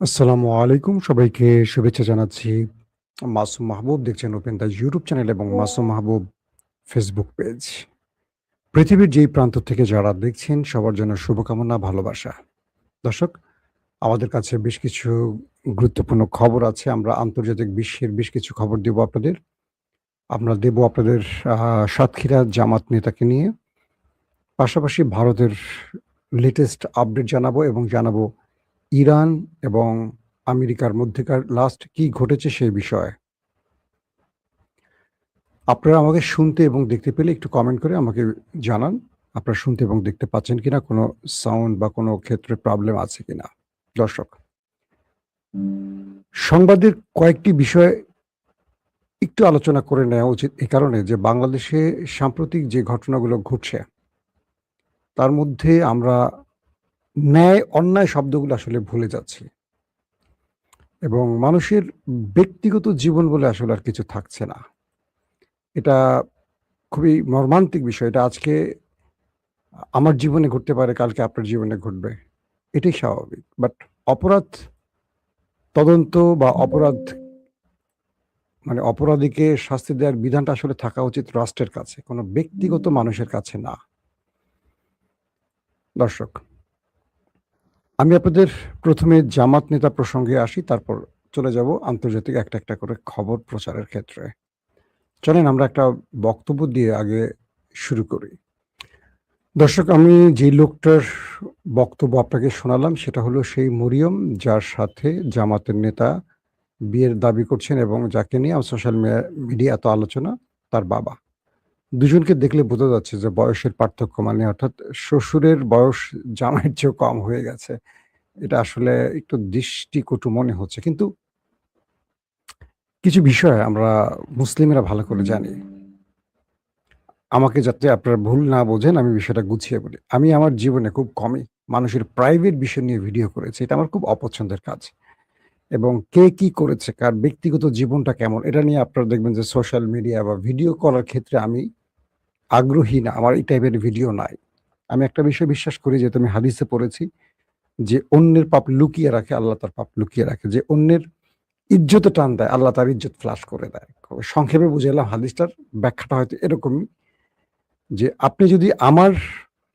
আসসালামু আলাইকুম। সবাইকে শুভেচ্ছা জানাচ্ছি। মাসুম মাহবুব দেখছেন ওপেন দ্য ইউটিউব চ্যানেল এবং মাসুম মাহবুব ফেসবুক পেজ। পৃথিবীর যেই প্রান্ত থেকে যারা দেখছেন সবার জন্য শুভকামনা, ভালোবাসা। দর্শক, আমাদের কাছে বেশ কিছু গুরুত্বপূর্ণ খবর আছে। আমরা আন্তর্জাতিক বিশ্বের বেশ কিছু খবর দেব আপনাদের। আমরা দেব আপনাদের আ সাতক্ষীরা জামাত নেতাকে নিয়ে। পাশাপাশি ভারতের লেটেস্ট আপডেট জানাবো এবং জানাবো ইরান এবং আমেরিকার মধ্যেকার লাস্ট কি ঘটেছে সেই বিষয়ে। আপনারা আমাকে শুনতে এবং দেখতে পেলে একটু কমেন্ট করে আমাকে জানান। আপনারা শুনতে এবং দেখতে পাচ্ছেন কিনা? কোনো সাউন্ড বা কোনো ক্ষেত্রে প্রবলেম আছে কিনা? দর্শক, সংবাদের কয়েকটি বিষয় একটু আলোচনা করে নেওয়া উচিত এ কারণে যে বাংলাদেশে সাম্প্রতিক যে ঘটনাগুলো ঘটছে, তার মধ্যে আমরা ন্যায় অন্যায় শব্দগুলো আসলে ভুলে যাচ্ছি এবং মানুষের ব্যক্তিগত জীবন বলে আসলে আর কিছু থাকছে না। এটা খুবই মর্মান্তিক বিষয়। এটা আজকে আমার জীবনে ঘটতে পারে, কালকে আপনার জীবনে ঘটবে। এটাই স্বাভাবিক। বাট অপরাধ তদন্ত বা অপরাধ মানে অপরাধীকে শাস্তি দেওয়ার বিধানটা আসলে থাকা উচিত রাষ্ট্রের কাছে, কোনো ব্যক্তিগত মানুষের কাছে না। দর্শক, আমি আপনাদের ১ম এ জামাত নেতা প্রসঙ্গে আসি, তারপর চলে যাব আন্তর্জাতিক একটা, একটা করে খবর প্রচারের ক্ষেত্রে। চলেন আমরা একটা বক্তব্য দিয়ে আগে শুরু করি। দর্শক, আমি যেই লোকটার বক্তব্য আপনাকে শোনালাম সেটা হলো সেই মরিয়ম যার সাথে জামাতের নেতা বিয়ের দাবি করছেন এবং যাকে নিয়ে সোশ্যাল মিডিয়া এত আলোচনা, তার বাবা। দুজনকে দেখলে বোঝা যাচ্ছে যে বয়সের পার্থক্য মানে অর্থাৎ শ্বশুরের বয়স জামাইয়ের চেয়েও কম হয়ে গেছে। এটা আসলে একটু দৃষ্টিকটু মনে হচ্ছে। কিন্তু কিছু বিষয় আমরা মুসলিমেরা ভালো করে জানি। আমাকে যাতে আপনারা ভুল না বোঝেন আমি বিষয়টা গুছিয়ে বলি। আমি আমার জীবনে খুব কমই মানুষের প্রাইভেট বিষয় নিয়ে ভিডিও করেছি। এটা আমার খুব অপছন্দের কাজ। এবং কে কি করেছে, কার ব্যক্তিগত জীবনটা কেমন, এটা নিয়ে আপনারা দেখবেন যে সোশ্যাল মিডিয়া বা ভিডিও করার ক্ষেত্রে আমি আগ্রহী না। আমার এই টাইপের ভিডিও নাই। আমি একটা বিষয় বিশ্বাস করি, যেহেতু আমি হাদিসে পড়েছি যে, অন্যের পাপ লুকিয়ে রাখে, আল্লাহ তার পাপ লুকিয়ে রাখে। যে অন্যের ইজ্জতে টান দেয়, আল্লাহ তার ইজ্জত ফ্লাশ করে দেয়। সংক্ষেপে বুঝাইলাম, হাদিসটার ব্যাখ্যাটা হয়তো এরকমই যে, আপনি যদি আমার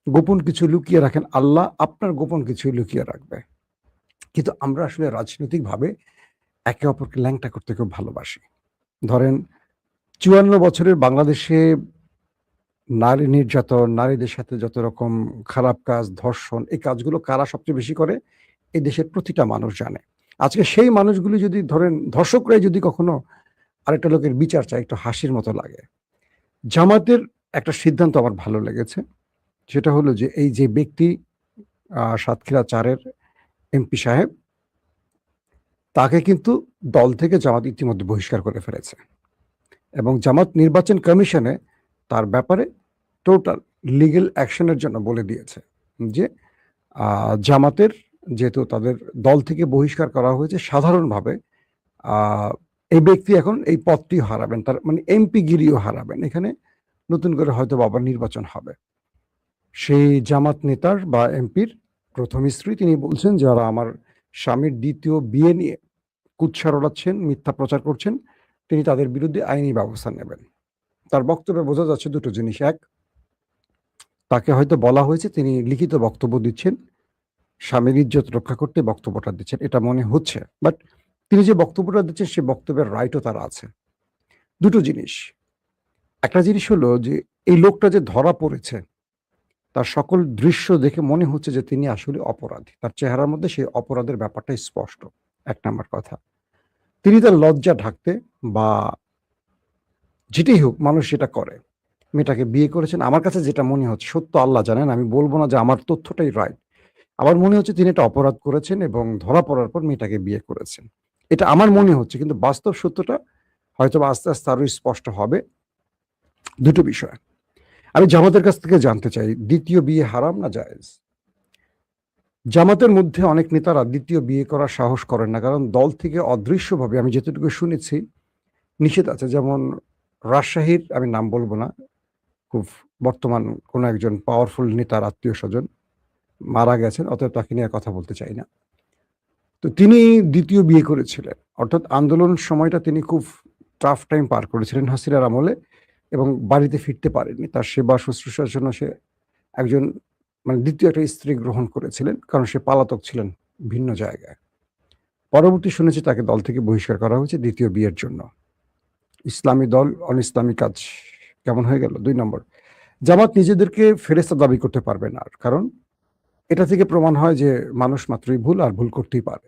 গোপন কিছু লুকিয়ে রাখেন, আল্লাহ আপনার গোপন কিছু লুকিয়ে রাখবে। কিন্তু আমরা আসলে রাজনৈতিকভাবে একে অপরকে ল্যাংটা করতে খুব ভালোবাসি। ধরেন ৫৪ বছরের বাংলাদেশে নারী নির্যাতন, নারীদের সাথে যত রকম খারাপ কাজ, ধর্ষণ, এই কাজগুলো কারা সবচেয়ে বেশি করে? এই দেশের প্রতিটা মানুষ জানে। আজকে সেই মানুষগুলি যদি ধরেন ধর্ষকরাই যদি কখনো আরেকটা লোকের বিচার চায়, একটু হাসির মতো লাগে। জামাতের একটা সিদ্ধান্ত আমার ভালো লেগেছে। সেটা হলো যে, এই যে ব্যক্তি সাতক্ষীরা ৪ এর এমপি সাহেব, তাকে কিন্তু দল থেকে জামাত ইতিমধ্যে বহিষ্কার করে ফেলেছে। এবং জামাত নির্বাচন কমিশনে তার ব্যাপারে টোটাল লিগ্যাল অ্যাকশন এর জন্য বলে দিয়েছে যে, জামাতের যেহেতু তাদের দল থেকে বহিষ্কার করা হয়েছে সাধারণভাবে, আ এই ব্যক্তি এখন এই পদটি হারাবেন। তার মানে এমপি গিরিও হারাবেন। এখানে নতুন করে হয়তোবা আবার নির্বাচন হবে। সেই জামাত নেতার বা এমপির ১ম স্ত্রী তিনি বলছেন, যারা আমার স্বামীর ২য় বিয়ে নিয়ে কুৎসা রটাচ্ছেন, মিথ্যা প্রচার করছেন, তিনি তাদের বিরুদ্ধে আইনি ব্যবস্থা নেবেন। তার বক্তব্যে বোঝা যাচ্ছে ২ টো জিনিস। ১, তাকে হয়তো বলা হয়েছে তিনি লিখিত বক্তব্য দিচ্ছেন, স্বামীর ইজ্জত রক্ষা করতে বক্তব্যটা দিচ্ছেন। এটা মনে হচ্ছে। বাট তিনি যে বক্তব্যটা দিচ্ছেন সে বক্তব্যের রাইটও তার আছে। ২ টো জিনিস। একটা জিনিস হলো যে, এই লোকটা যে ধরা পড়েছে, তার সকল দৃশ্য দেখে মনে হচ্ছে যে তিনি আসলে অপরাধী। তার চেহারার মধ্যে সেই অপরাধের ব্যাপারটা স্পষ্ট। ১ নাম্বার কথা। তিনি তার লজ্জা ঢাকতে বা যেটাই হোক মানুষ সেটা করে। মেয়েটাকে বিয়ে করেছেন। আমার কাছে যেটা মনে হচ্ছে, সত্য আল্লাহ জানেন, আমি বলব না যে আমার তথ্যটাই রাইট। আমার মনে হচ্ছে তিনি একটা অপরাধ করেছেন এবং ধরা পড়ার পর মেয়েটাকে বিয়ে করেছেন। এটা আমার মনে হচ্ছে, কিন্তু বাস্তব সত্যটা হয়তোবা আস্তে, আস্তে আরো স্পষ্ট হবে। ২ টো বিষয়। আমি জামাতের কাছ থেকে জানতে চাই, ২য় বিয়ে হারাম না জায়েজ? জামাতের মধ্যে অনেক নেতারা ২য় বিয়ে করার সাহস করেন না। কারণ দল থেকে অদৃশ্যভাবে আমি যতটুকু শুনেছি নিষেধ আছে। যেমন রাজশাহীর, আমি নাম বলব না, খুব বর্তমান কোনো একজন পাওয়ারফুল নেতার আত্মীয়স্বজন মারা গেছেন। অতএব তাকে নিয়ে কথা বলতে চাই না। তো তিনি দ্বিতীয় বিয়ে করেছিলেন, অর্থাৎ আন্দোলন সময়টা তিনি খুব টাফ টাইম পার করেছিলেন হাসিনার আমলে, এবং বাড়িতে ফিরতে পারেননি। তার সেবা শুশ্রূষার জন্য সে একজন মানে দ্বিতীয় একটা স্ত্রী গ্রহণ করেছিলেন, কারণ সে পলাতক ছিলেন ভিন্ন জায়গায়। পরবর্তী শুনেছি তাকে দল থেকে বহিষ্কার করা হয়েছে দ্বিতীয় বিয়ের জন্য। ইসলামী দল অন ইসলামী কাজ কেমন হয়ে গেল? ২ নম্বর, জামাত নিজেদেরকে ফেরেশতা দাবি করতে পারবে না, কারণ এটা থেকে প্রমাণ হয় যে মানুষ মাত্রই ভুল, আর ভুল করতেই পারে।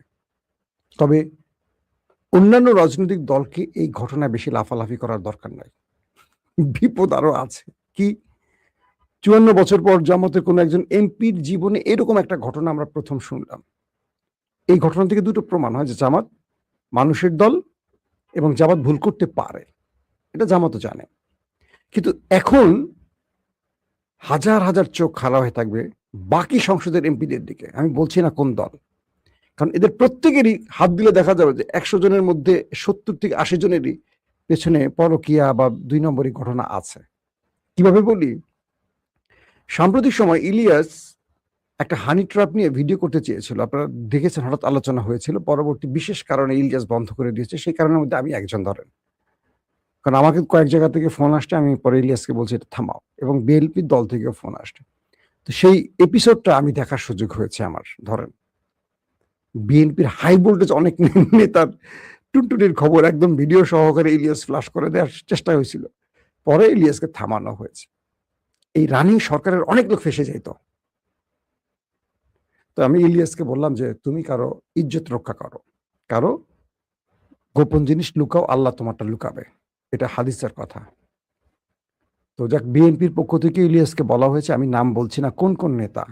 তবে অন্যান্য রাজনৈতিক দলকে এই ঘটনায় বেশি লাফালাফি করার দরকার নাই। বিপদ আরো আছে। কি? ৫৪ বছর পর জামাতের কোনো একজন এমপির জীবনে এরকম একটা ঘটনা আমরা প্রথম শুনলাম। এই ঘটনা থেকে দুটো প্রমাণ হয় যে জামাত মানুষের দল, এবং জামাত ভুল করতে পারে। এটা জামাতও জানে। কিন্তু এখন হাজার, হাজার চোখ খাড়া হয়ে থাকবে বাকি সংসদের এমপিদের দিকে। আমি বলছি না কোন দল। কারণ এদের প্রত্যেকেরই হাত দিলে দেখা যাবে যে ১০০ জনের মধ্যে ৭০ থেকে ৮০ জনেরই পেছনে পরকীয়া বা ২ নম্বরই ঘটনা আছে। কিভাবে বলি? সাম্প্রতিক সময় ইলিয়াস একটা হানি ট্র্যাপ নিয়ে ভিডিও করতে চেয়েছিল। আপনারা দেখেছেন, হঠাৎ আলোচনা হয়েছিল। পরবর্তী বিশেষ কারণে ইলিয়াস বন্ধ করে দিয়েছে। সেই কারণের মধ্যে আমি একজন ধরেন। কারণ আমাকে কয়েক জায়গা থেকে ফোন আসছে, আমি পরে ইলিয়াসকে বলছি এটা থামাও, এবং বিএনপির দল থেকেও ফোন আসছে। তো সেই এপিসোডটা আমি দেখার সুযোগ হয়েছে আমার। ধরেন বিএনপির হাই ভোল্টেজ অনেক নেতার টুনটুনির খবর একদম ভিডিও সহকারে ইলিয়াস ফ্লাশ করে দেওয়ার চেষ্টা হয়েছিল। পরে ইলিয়াসকে থামানো হয়েছে। এই রানিং সরকারের অনেক লোক ফেঁসে যাইত। তো আমি ইলিয়াসকে বললাম যে তুমি কারো ইজ্জত রক্ষা করো, কারো গোপন জিনিস লুকাও, আল্লাহ তোমারটা লুকাবে। এটা হাদিসের কথা। তো যাক, বিএনপির পক্ষ থেকে ইলিয়াসকে বলা হয়েছে, আমি নাম বলছি না কোন কোন নেতা,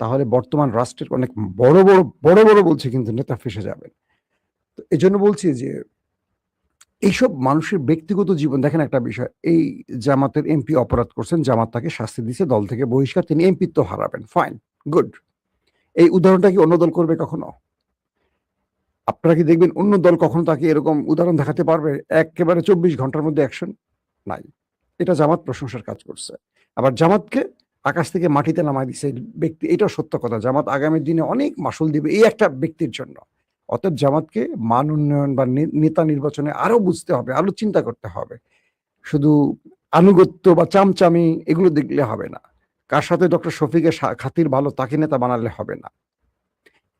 তাহলে বর্তমান রাষ্ট্রের অনেক বড় বড় বড় বড় বলছে কিন্তু নেতা ফেসে যাবেন। তো এই জন্য বলছি যে এইসব মানুষের ব্যক্তিগত জীবন দেখেন। একটা বিষয়, এই জামাতের এমপি অপরাধ করছেন, জামাত তাকে শাস্তি দিচ্ছে, দল থেকে বহিষ্কার, তিনি এমপিত্ব হারাবেন, ফাইন, গুড। এই উদাহরণটা কি অন্য দল করবে কখনো? আপনারা কি দেখবেন অন্য দল কখনো তাকে এরকম উদাহরণ দেখাতে পারবে? একেবারে ২৪ ঘন্টার মধ্যে অ্যাকশন নাই। এটা জামাত প্রশংসার কাজ করছে। আবার জামাতকে আকাশ থেকে মাটিতে নামায় দিছে এই ব্যক্তি, এটাও সত্য কথা। জামাত আগামী দিনে অনেক মাসুল দিবে এই একটা ব্যক্তির জন্য। অতএব জামাতকে মান উন্নয়ন বা নেতা নির্বাচনে আরো বুঝতে হবে, আরো চিন্তা করতে হবে। শুধু আনুগত্য বা চামচামি এগুলো দেখলে হবে না। কার সাথে ডক্টর শফিকের খাতির ভালো তাকে নেতা বানালে হবে না।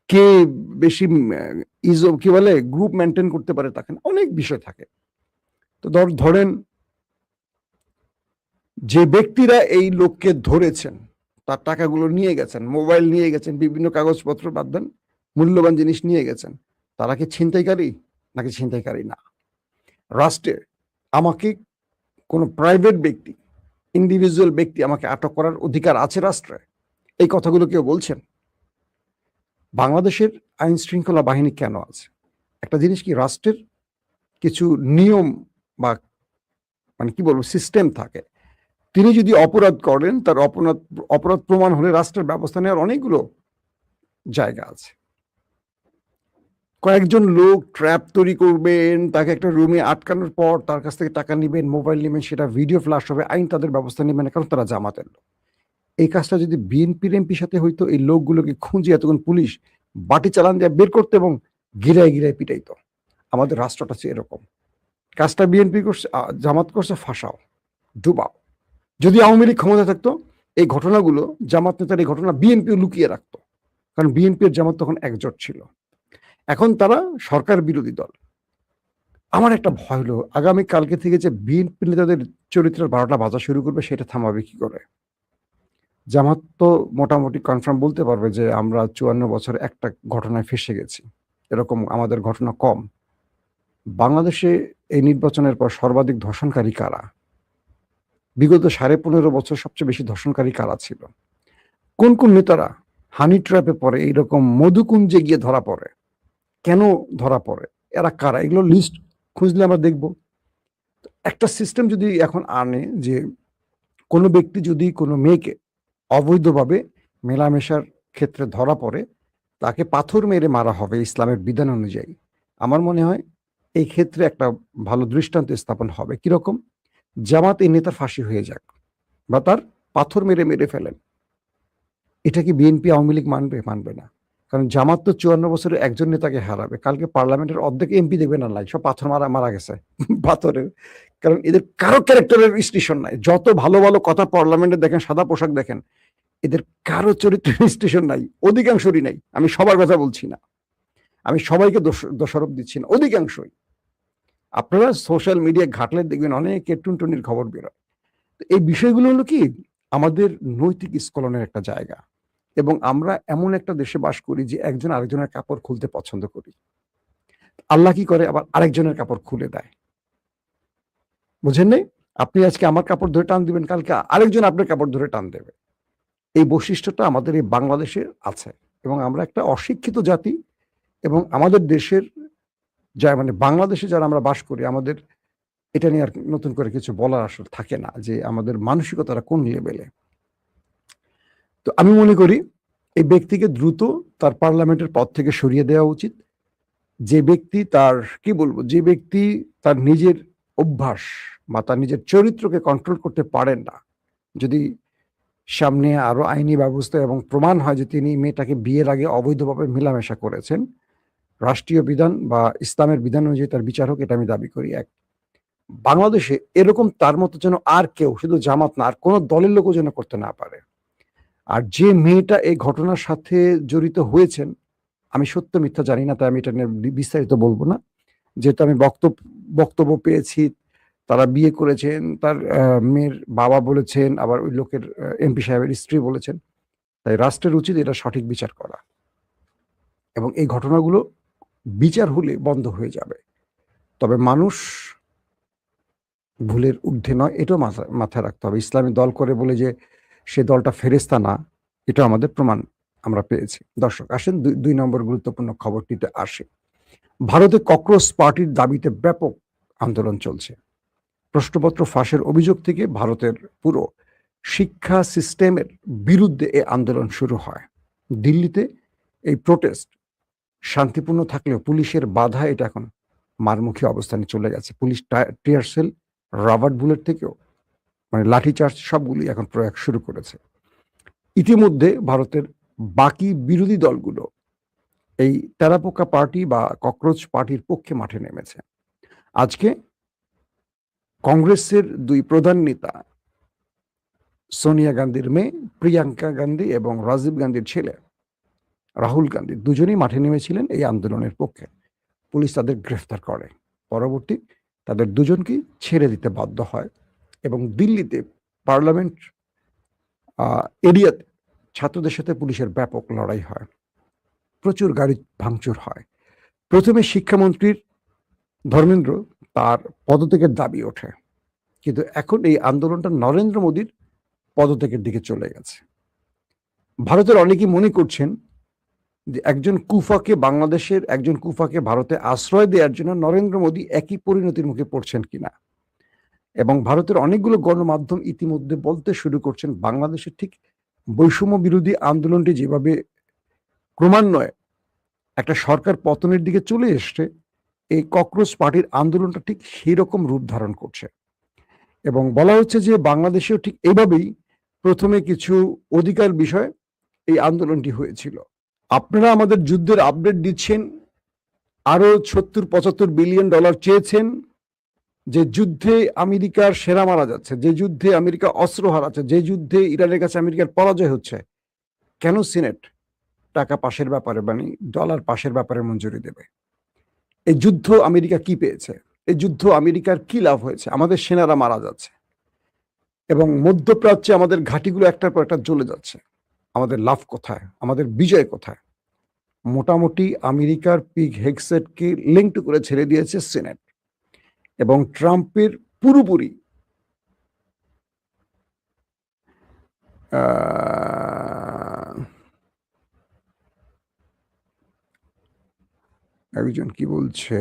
কে বেশি কি বলে গ্রুপ মেনটেন করতে পারে তাকে না, অনেক বিষয় থাকে। তো ধরেন যে ব্যক্তিরা এই লোককে ধরেছেন, তার টাকাগুলো নিয়ে গেছেন, মোবাইল নিয়ে গেছেন, বিভিন্ন কাগজপত্র বাদ দেন, মূল্যবান জিনিস নিয়ে গেছেন, তারা কি ছিনতাইকারী নাকি ছিনতাইকারী না? রাষ্ট্রে আমাকে কোনো প্রাইভেট ব্যক্তি, ইন্ডিভিজুয়াল ব্যক্তি আমাকে আটক করার অধিকার আছে রাষ্ট্রে? এই কথাগুলো কেউ বলছেন? বাংলাদেশের আইন শৃঙ্খলা বাহিনী কেন আছে? একটা জিনিস কি, রাষ্ট্রের কিছু নিয়ম বা মানে কি বলবো সিস্টেম থাকে। তিনি যদি অপরাধ করেন, তার অপরাধ প্রমাণ হলে রাষ্ট্রের ব্যবস্থা নেওয়ার অনেকগুলো জায়গা আছে। কয়েকজন লোক ট্র্যাপ তৈরি করবেন, তাকে একটা রুমে আটকানোর পর তার কাছ থেকে টাকা নিবেন, মোবাইল নিবেন, সেটা ভিডিও ফ্ল্যাশ হবে, আইন তাদের ব্যবস্থা নেবেন না, কারণ তারা জামাতের লোক। এই কাজটা যদি বিএনপির এমপির সাথে হইতো, এই লোকগুলোকে খুঁজে এতক্ষণ পুলিশ বাটি চালান দিয়ে বের করতে এবং গিরায় গিরায় পিটাইতো। আমাদের রাষ্ট্রটা হচ্ছে এরকম। কাজটা বিএনপি করছে, জামাত করছে, ফাঁসাও, ডুবাও। যদি আওয়ামী লীগ ক্ষমতা থাকতো, এই ঘটনাগুলো জামাত নেতার এই ঘটনা বিএনপিও লুকিয়ে রাখতো, কারণ বিএনপি আর জামাত তখন একজোট ছিল। এখন তারা সরকার বিরোধী দল। আমার একটা ভয় হলো আগামী কালকে থেকে যে বিএনপি নেতাদের চরিত্রের ১২টা বাজা শুরু করবে, সেটা থামাবে কি করে? জামাত তো মোটামুটি কনফার্ম বলতে পারবে যে আমরা ৫৪ বছরে একটা ঘটনায় ফেঁসে গেছি, এরকম আমাদের ঘটনা কম। বাংলাদেশে এই নির্বাচনের পর সর্বাধিক ধর্ষণকারী কারা? বিগত ১৫.৫ বছর সবচেয়ে বেশি ধর্ষণকারী কারা ছিল? কোন কোন নেতারা হানি ট্র্যাপে পড়ে, এইরকম মধুকুঞ্জে গিয়ে ধরা পড়ে? কেন ধরা পড়ে? এরা কারা? এগুলো লিস্ট খুঁজলে আমরা দেখব। একটা সিস্টেম যদি এখন আনে যে কোনো ব্যক্তি যদি কোনো মেয়েকে অবৈধভাবে মেলামেশার ক্ষেত্রে ধরা পড়ে, তাকে পাথর মেরে মারা হবে ইসলামের বিধান অনুযায়ী। আমার মনে হয় এই ক্ষেত্রে একটা ভালো দৃষ্টান্ত স্থাপন হবে। কিরকম? জামাত এই নেতার ফাঁসি হয়ে যাক, বা তার পাথর মেরে মেরে ফেলেন। এটা কি বিএনপি আওয়ামী লীগ মানবে? মানবে না। কারণ জামাত তো 54 বছরে একজন নেতাকে হারাবে, কালকে পার্লামেন্টের অর্ধেক এমপি দেখবে না, নাই সব পাথর মারা মারা গেছে পাথরের। কারণ এদের কারো ক্যারেক্টারের স্টেশন নাই, যত ভালো ভালো কথা পার্লামেন্টে দেখেন, সাদা পোশাক দেখেন, এদের কারো চরিত্রের স্টেশন নাই, অধিকাংশরই নাই। আমি সবার কথা বলছি না, আমি সবাইকে দোষারোপ দিচ্ছি না, অধিকাংশই। আপনারা সোশ্যাল মিডিয়া ঘাটলে দেখবেন অনেক টুনটুনির খবর বেরোয়। এই বিষয়গুলো হলো কি আমাদের নৈতিক স্খলনের একটা জায়গা, এবং আমরা এমন একটা দেশে বাস করি যে একজন আরেকজনের কাপড় খুলতে পছন্দ করি। আল্লাহ কি করে, আবার আরেকজনের কাপড় খুলে দেয়, বুঝেন নাই? আপনি আজকে আমার কাপড় ধরে টান দিবেন, কালকে আরেকজন আপনার কাপড় ধরে টান দেবে। এই বৈশিষ্ট্যটা আমাদের এই বাংলাদেশে আছে, এবং আমরা একটা অশিক্ষিত জাতি, এবং আমাদের দেশের যা মানে বাংলাদেশে যারা আমরা বাস করি, আমাদের এটা নিয়ে আর নতুন করে কিছু বলার আসলে থাকে না, যে আমাদের মানসিকতাটা কোন লেভেলে। তো আমি মনে করি এই ব্যক্তিকে দ্রুত তার পার্লামেন্টের পদ থেকে সরিয়ে দেওয়া উচিত। যে ব্যক্তি তার কি বলবো, যে ব্যক্তি তার নিজের অভ্যাস বা তার নিজের চরিত্রকে কন্ট্রোল করতে পারেন না, যদি সামনে আরো আইনি ব্যবস্থা এবং প্রমাণ হয় যে তিনি মেয়েটাকে বিয়ের আগে অবৈধভাবে মেলামেশা করেছেন, রাষ্ট্রীয় বিধান বা ইসলামের বিধান অনুযায়ী তার বিচার হোক, এটা আমি দাবি করি। এক, বাংলাদেশে এরকম তার মতো যেন আর কেউ, শুধু জামাত না, আর কোনো দলের লোকও যেন করতে না পারে। আর যে মেয়েটা এই ঘটনার সাথে জড়িত হয়েছেন, আমি সত্য মিথ্যা জানি না, তাই আমি এটা নিয়ে বিস্তারিত বলবো না, যেহেতু আমি বক্তব্য পেয়েছি, তারা বিয়ে করেছেন, তার মেয়ের বাবা বলেছেন, আবার ওই লোকের এমপি সাহেবের স্ত্রী বলেছেন, তাই রাষ্ট্রের উচিত এটা সঠিক বিচার করা, এবং এই ঘটনাগুলো বিচার হলে বন্ধ হয়ে যাবে। তবে মানুষ ভুলের ঊর্ধ্বে নয়, এটাও মাথায় রাখতে হবে। ইসলামী দল করে বলে যে সে দলটা ফেরেস্তা না, এটা আমাদের প্রমাণ আমরা পেয়েছি। দর্শক আসেন 2 নম্বর গুরুত্বপূর্ণ খবরটিতে আসে। ভারতে ককরোচ পার্টির দাবিতে ব্যাপক আন্দোলন চলছে। প্রশ্নপত্র ফাঁসের অভিযোগ থেকে ভারতের পুরো শিক্ষা সিস্টেমের বিরুদ্ধে এই আন্দোলন শুরু হয়। দিল্লিতে এই প্রোটেস্ট শান্তিপূর্ণ থাকলেও পুলিশের বাধা এটা এখন মারমুখী অবস্থানে চলে গেছে। Police tear shell, rubber bullet থেকেও মানে লাঠিচার্জ সবগুলি এখন প্রয়োগ শুরু করেছে। ইতিমধ্যে ভারতের বাকি বিরোধী দলগুলো এই তেরাপোকা পার্টি বা ককরোচ পার্টির পক্ষে মাঠে নেমেছে। আজকে কংগ্রেসের 2 প্রধান নেতা, সোনিয়া গান্ধীর মেয়ে প্রিয়াঙ্কা গান্ধী এবং রাজীব গান্ধীর ছেলে রাহুল গান্ধী, দুজনেই মাঠে নেমেছিলেন এই আন্দোলনের পক্ষে। পুলিশ তাদের গ্রেফতার করে, পরবর্তী তাদের দুজনকে ছেড়ে দিতে বাধ্য হয়, এবং দিল্লিতে পার্লামেন্ট এরিয়াতে ছাত্রদের সাথে পুলিশের ব্যাপক লড়াই হয়, প্রচুর গাড়ি ভাঙচুর হয়। প্রথমে শিক্ষামন্ত্রীর ধর্মেন্দ্র তার পদত্যাগের দাবি ওঠে, কিন্তু এখন এই আন্দোলনটা নরেন্দ্র মোদীর পদত্যাগের দিকে চলে গেছে। ভারতের অনেকেই মনে করছেন যে বাংলাদেশের একজন কুফাকে ভারতে আশ্রয় দেওয়ার জন্য নরেন্দ্র মোদী একই পরিণতির মুখে পড়ছেন কিনা, এবং ভারতের অনেকগুলো গণমাধ্যম ইতিমধ্যে বলতে শুরু করছেন বাংলাদেশের ঠিক বৈষম্য বিরোধী আন্দোলনটি যেভাবে ক্রমান্বয়ে একটা সরকার পতনের দিকে চলে এসছে, এই ককরোচ পার্টির আন্দোলনটা ঠিক সেই রকম রূপ ধারণ করছে। এবং বলা হচ্ছে যে বাংলাদেশেও ঠিক এইভাবেই প্রথমে কিছু অধিকার বিষয়ে এই আন্দোলনটি হয়েছিল। আপনারা আমাদের যুদ্ধের আপডেট দিচ্ছেন, আরো 70-75 বিলিয়ন ডলার চেয়েছেন, যে যুদ্ধে আমেরিকার সেরা মারা যাচ্ছে, যে যুদ্ধে আমেরিকা অস্ত্র হারাচ্ছে, যে যুদ্ধে ইরানের কাছে আমেরিকার পরাজয় হচ্ছে, কেন সিনেট টাকা পাশের ব্যাপারে মানে ডলার পাশের ব্যাপারে মঞ্জুরি দেবে? এই যুদ্ধ আমেরিকা কি পেয়েছে? এই যুদ্ধ আমেরিকার কি লাভ হয়েছে? আমাদের সেনারা মারা যাচ্ছে, এবং মধ্যপ্রাচ্যে আমাদের ঘাঁটিগুলো একটার পর একটা জ্বলে যাচ্ছে। আমাদের লাভ কোথায়? আমাদের বিজয় কোথায়? মোটামুটি আমেরিকার পিগ হেগসেটকে লিঙ্ক করে ছেড়ে দিয়েছে সিনেট, এবং ট্রাম্পের পুরোপুরি একজন কি বলছে,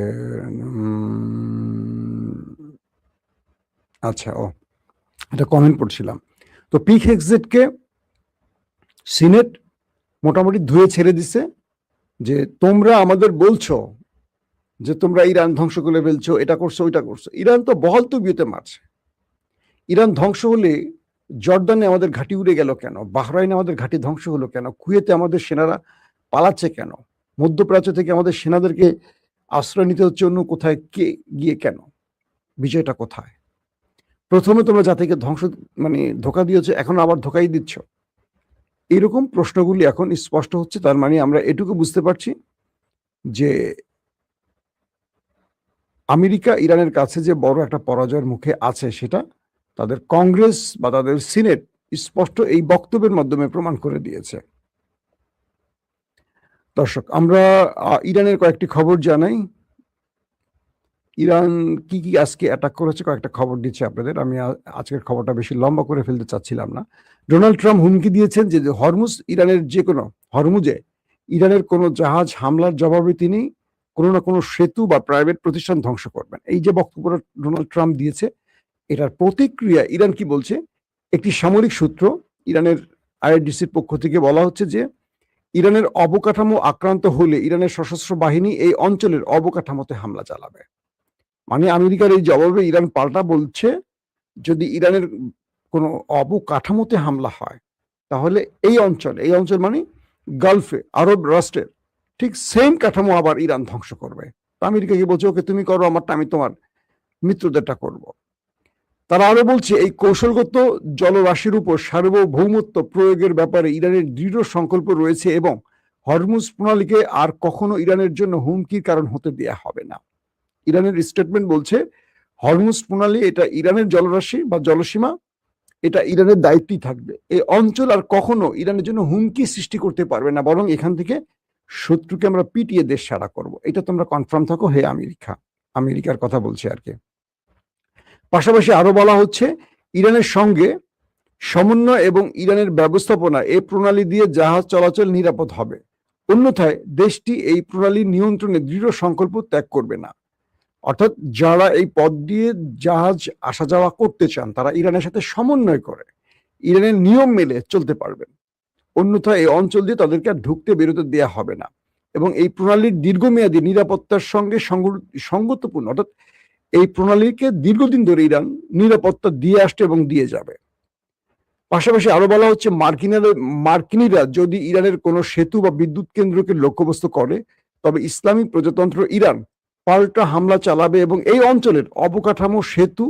আচ্ছা এটা কমেন্ট পড়ছিলাম। তো পিগ হেগসেটকে সিনেট মোটামুটি ধুয়ে ছেড়ে দিছে, যে তোমরা আমাদের বলছো যে তোমরা ইরান ধ্বংস করে ফেলছো, এটা করছো ওইটা করছো। ইরান তো বহাল তবিয়তে মারছে। ইরান ধ্বংস হলে জর্দানে আমাদের ঘাঁটি উড়ে গেল কেন? বাহরাইনে আমাদের ঘাঁটি ধ্বংস হলো কেন? কুয়েতে আমাদের সেনারা পালাচ্ছে কেন? মধ্যপ্রাচ্য থেকে আমাদের সেনাদেরকে আশ্রয় নিতে হচ্ছে অন্য কোথায়, কে গিয়ে কেন? বিষয়টা কোথায়? প্রথমে তোমরা জাতিকে ধ্বংস ধোঁকা দিয়েছো, এখন আবার ধোঁকাই দিচ্ছ। এরকম প্রশ্নগুলি এখন স্পষ্ট হচ্ছে। তার মানে আমরা এটুকু বুঝতে পারছি যে আমেরিকা ইরানের কাছে যে বড় একটা পরাজয়ের মুখে আছে, সেটা তাদের কংগ্রেস বা তাদের সিনেট স্পষ্ট এই বক্তব্যের মাধ্যমে প্রমাণ করে দিয়েছে। দর্শক, আমরা ইরানের কয়েকটি খবর জানাই। ইরান কি কি আজকে অ্যাটাক করেছে কয়েকটা খবর দিচ্ছে আপনাদের। আমি আজকের খবরটা বেশি লম্বা করে ফেলতে চাচ্ছিলাম না। ডোনাল্ড ট্রাম্প হুমকি দিয়েছেন যে হরমুজে ইরানের কোনো জাহাজ হামলার জবাবে তিনি কোনো না কোনো সেতু বা প্রাইভেট প্রতিষ্ঠান ধ্বংস করবেন। এই যে বক্তব্যটা ডোনাল্ড ট্রাম্প দিয়েছে, এটার প্রতিক্রিয়া ইরান কি বলছে? একটি সামরিক সূত্র ইরানের আইআরজিসির পক্ষ থেকে বলা হচ্ছে যে ইরানের অবকাঠামো আক্রান্ত হলে ইরানের সশস্ত্র বাহিনী এই অঞ্চলের অবকাঠামোতে হামলা চালাবে। মানে আমেরিকার এই জবাবে ইরান পাল্টা বলছে, যদি ইরানের কোনো অবকাঠামোতে হামলা হয় তাহলে এই অঞ্চল মানে গালফে আরব রাষ্ট্রের ঠিক সেম কাঠামো আবার ইরান ধ্বংস করবে। আমেরিকাকে বলছে, ওকে তুমি করো আমারটা, আমি তোমার মিত্রদেরটা করব। তারা আরো বলছে, এই কৌশলগত জলরাশির উপর সার্বভৌমত্ব প্রয়োগের ব্যাপারে ইরানের দৃঢ় সংকল্প রয়েছে এবং হরমুজ প্রণালীকে আর কখনো ইরানের জন্য হুমকির কারণ হতে দেয়া হবে না। ইরানের স্টেটমেন্ট বলছে, হরমুজ প্রণালী এটা ইরানের জলরাশি বা জলসীমা, এটা ইরানের দায়িত্বই থাকবে। এই অঞ্চল আর কখনো ইরানের জন্য হুমকি সৃষ্টি করতে পারবে না, বরং এখান থেকে শত্রুকে আমরা পিটিয়ে দেশ ছাড়া করব। এটা তোমরা কনফার্ম থাকো হে আমেরিকার কথা বলছে আর কি। পাশাপাশি আরো বলা হচ্ছে, ইরানের সঙ্গে সমন্বয় এবং ইরানের ব্যবস্থাপনা এই প্রণালী দিয়ে জাহাজ চলাচল নিরাপদ হবে। অন্যথায় দেশটি এই প্রণালীর নিয়ন্ত্রণে দৃঢ় সংকল্প ত্যাগ করবে না। অর্থাৎ যারা এই পথ দিয়ে জাহাজ আসা যাওয়া করতে চান, তারা ইরানের সাথে সমন্বয় করে ইরানের নিয়ম মেনে চলতে পারবেন। অন্যথায় এই অঞ্চল দিয়ে তাদেরকে আর ঢুকতে বেরোতে দেওয়া হবে না। এবং এই প্রণালীর দীর্ঘমেয়াদী নিরাপত্তার সঙ্গে সঙ্গতপূর্ণ, অর্থাৎ এই প্রণালীকে দীর্ঘদিন ধরে ইরান নিরাপত্তা দিয়ে আসছে এবং দিয়ে যাবে। পাশাপাশি আরো বলা হচ্ছে, মার্কিনীরা যদি ইরানের কোনো সেতু বা বিদ্যুৎ কেন্দ্রকে লক্ষ্যবস্তু করে, তবে ইসলামী প্রজাতন্ত্র ইরান পাল্টা হামলা চালাবে এবং এই অঞ্চলের অবকাঠামো, সেতু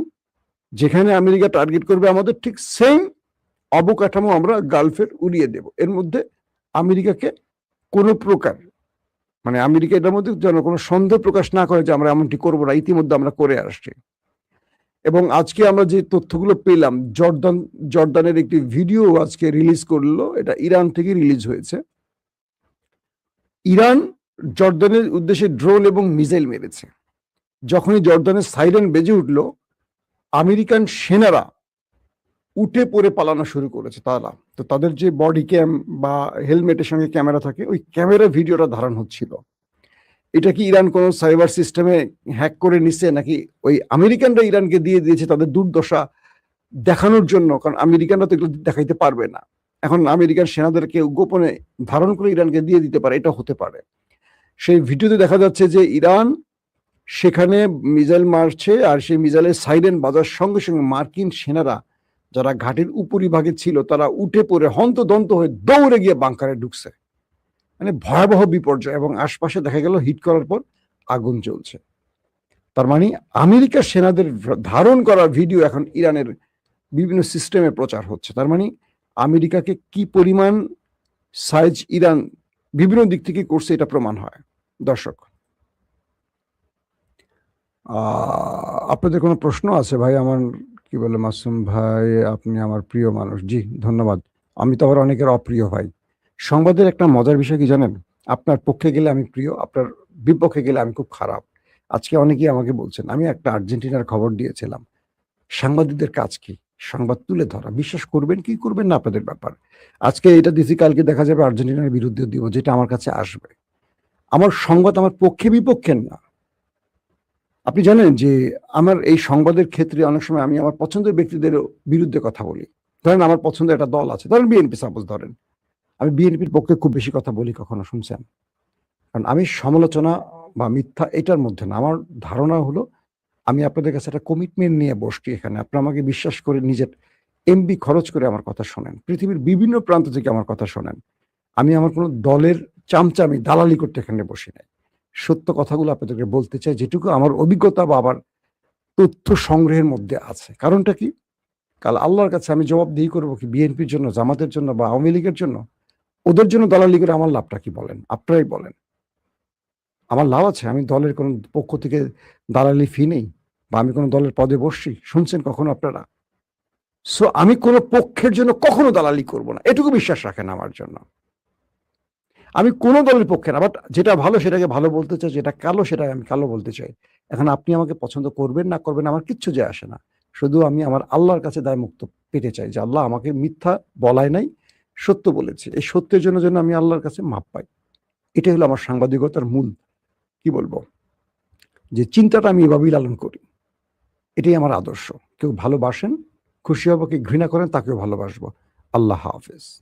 যেখানে আমেরিকা টার্গেট করবে আমাদের, ঠিক সেম অবকাঠামো আমরা গালফের উড়িয়ে দেব। এর মধ্যে আমেরিকাকে কোনো প্রকার আমেরিকা এটার মধ্যে যেন কোনো সন্দেহ প্রকাশ না করে যে আমরা এমনটি করবো না, ইতিমধ্যে আমরা করে আসছি। এবং আজকে আমরা যে তথ্যগুলো পেলাম, জর্দানের একটি ভিডিও আজকে রিলিজ করলো, এটা ইরান থেকে রিলিজ হয়েছে। ইরান জর্দানের উদ্দেশ্যে ড্রোন এবং মিসাইল মেরেছে। যখনই জর্দানের সাইরেন বেজে উঠল, আমেরিকান সেনারা উঠে পড়ে পালানো শুরু করেছে। তো তাদের যে বডি ক্যাম বা হেলমেটের সঙ্গে ক্যামেরা থাকে, ওই ক্যামেরা ভিডিওটা ধারণ হচ্ছিল। এটা কি ইরান কোন সাইবার সিস্টেমে হ্যাক করে নিছে, নাকি ওই আমেরিকানরা ইরানকে দিয়ে দিয়েছে তাদের দুর্দশা দেখানোর জন্য? কারণ আমেরিকানরা তো এগুলো দেখাইতে পারবে না। এখন আমেরিকান সেনাদেরকে গোপনে ধারণ করে ইরানকে দিয়ে দিতে পারে, এটা হতে পারে। সেই ভিডিওতে দেখা যাচ্ছে যে ইরান সেখানে মিসাইল মারছে, আর সেই মিসাইলের সাইরেন বাজার সঙ্গে সঙ্গে মার্কিন সেনারা যারা ঘাটের উপরিভাগে ছিল, তারা উঠে পড়ে হন্তদন্ত হয়ে দৌড়ে গিয়ে বাংকারে ঢুকছে। ভয়াবহ বিপর্যয়। এবং আশপাশে দেখা গেল হিট করার পর আগুন জ্বলছে। তার মানে আমেরিকার সেনাদের ধারণ করা ভিডিও এখন ইরানের বিভিন্ন সিস্টেমে প্রচার হচ্ছে। তার মানে আমেরিকাকে কি পরিমাণ সাইজ ইরান বিভিন্ন দিক থেকে করছে, এটা প্রমাণ হয়। দর্শক, আপনাদের কোনো প্রশ্ন আছে? ভাই আমার কি বলে, মাসুম ভাই আপনি আমার প্রিয় মানুষ। জি ধন্যবাদ। আমি তো আবার অনেকের অপ্রিয় ভাই। সংবাদের একটা মজার বিষয় কি জানেন? আপনার পক্ষে গেলে আমি প্রিয়, আপনার বিপক্ষে গেলে আমি খুব খারাপ। আজকে অনেকেই আমাকে বলছেন, আমি একটা আর্জেন্টিনার খবর দিয়েছিলাম। সাংবাদিকদের কাজ কি? সংবাদ তুলে ধরা। বিশ্বাস করবেন কি করবেন না আপনাদের ব্যাপার। আজকে এটা দিছি, কালকে দেখা যাবে আর্জেন্টিনার বিরুদ্ধে দিব, যেটা আমার কাছে আসবে। আমার সংবাদ আমার পক্ষে বিপক্ষের না। আপনি জানেন যে আমার এই সংবাদের ক্ষেত্রে অনেক সময় আমি আমার পছন্দের ব্যক্তিদের বিরুদ্ধে কথা বলি। ধরেন আমার পছন্দের একটা দল আছে, ধরেন বিএনপি, সাপোজ ধরেন, আমি বিএনপির পক্ষে খুব বেশি কথা বলি। কখনো শুনছেন? কারণ আমি সমালোচনা বা মিথ্যা এটার মধ্যে না। আমার ধারণা হলো, আমি আপনাদের কাছে একটা কমিটমেন্ট নিয়ে বসছি এখানে। আপনারা আমাকে বিশ্বাস করে নিজের এমবি খরচ করে আমার কথা শোনেন, পৃথিবীর বিভিন্ন প্রান্ত থেকে আমার কথা শোনেন। আমি আমার কোনো দলের চামচামি দালালি করতে এখানে বসি নাই। সত্য কথাগুলো আপনাদেরকে বলতে চাই, যেটুকু আমার অভিজ্ঞতা বা আমার তথ্য সংগ্রহের মধ্যে আছে। কারণটা কি? কাল আল্লাহর কাছে আমি জবাবদিহি করব কি বিএনপির জন্য, জামাতের জন্য বা আওয়ামী লীগের জন্য? ওদের জন্য দালালি করে আমার লাভটা কি বলেন? আপনারাই বলেন। আমার লাভ আছে? আমি দলের কোনো পক্ষ থেকে দালালি ফি নেই বা আমি কোনো দলের পদে বসছি? শুনছেন কখনো আপনারা? সো আমি কোনো পক্ষের জন্য কখনো দালালি করব না। এটুকু বিশ্বাস রাখেন আমার জন্য। আমি কোনো দলের পক্ষে না। বাট যেটা ভালো সেটাকে ভালো বলতে চাই, যেটা কালো সেটাকে আমি কালো বলতে চাই। এখন আপনি আমাকে পছন্দ করবেন না করবেন আমার কিচ্ছু যায় আসে না। শুধু আমি আমার আল্লাহর কাছে দায়মুক্ত পেতে চাই যে আল্লাহ আমাকে মিথ্যা বলায় নাই, সত্য বলেছি। এই সত্যের জন্য যেন আমি আল্লাহর কাছে মাপ পাই। এটাই হলো আমার সাংবাদিকতার মূল কি বলবো? যে চিন্তাটা আমি এভাবেই লালন করি। এটাই আমার আদর্শ। কেউ ভালোবাসেন, খুশি হব, কেউ ঘৃণা করেন তাকেও ভালোবাসবো। আল্লাহ হাফেজ।